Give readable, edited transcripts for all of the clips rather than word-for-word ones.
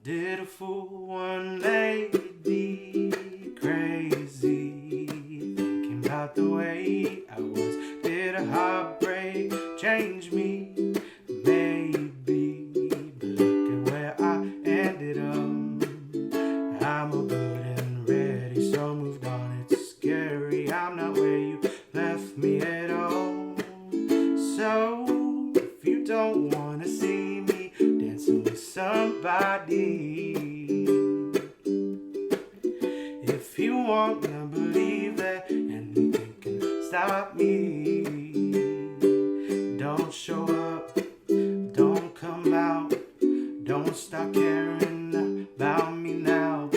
Did a fool one lady crazy, thinking about the way I was. Did a heartbreak change me? Maybe, but look at where I ended up. I'm all good and ready, so moved on. It's scary, I'm not where you left me at all. So if you don't wanna see me dancing with somebody, if you wanna believe that anything can stop me, don't show up, don't come out, don't stop caring about me now.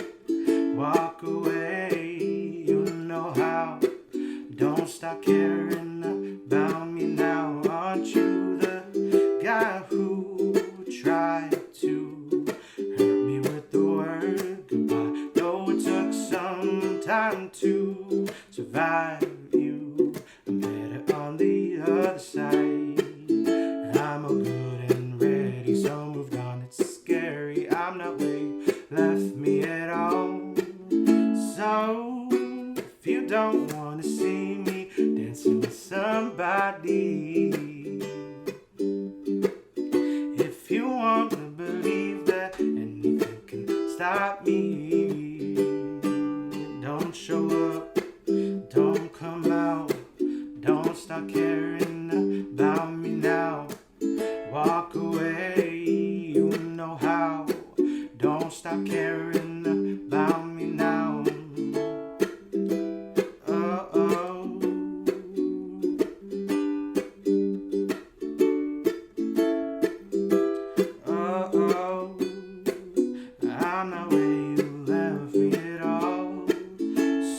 Walk away, you know how. Don't stop caring about me now. Aren't you the guy who tried to hurt me with the word goodbye? Though it took some time to survive you, I'm better on the other side. I'm all good and ready, so moved on. It's scary, I'm not where you left me at all. So if you don't wanna see me dancing with somebody, if you wanna believe that anything can stop me, don't show up, don't come out, don't stop caring about me now. Walk away, you know how. Don't stop caring about me now. I'm not where you left me at all.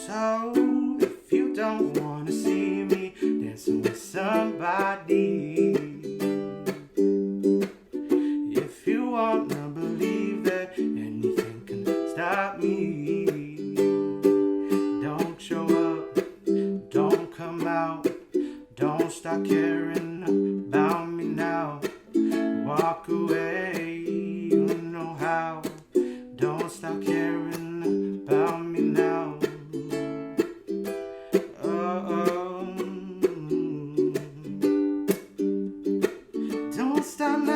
So if you don't wanna see me dancing with somebody, if you wanna believe that anything can stop me, don't show up, don't come out, don't stop caring about me now. Walk away, you know how. Don't stop caring about me now. Don't stop now.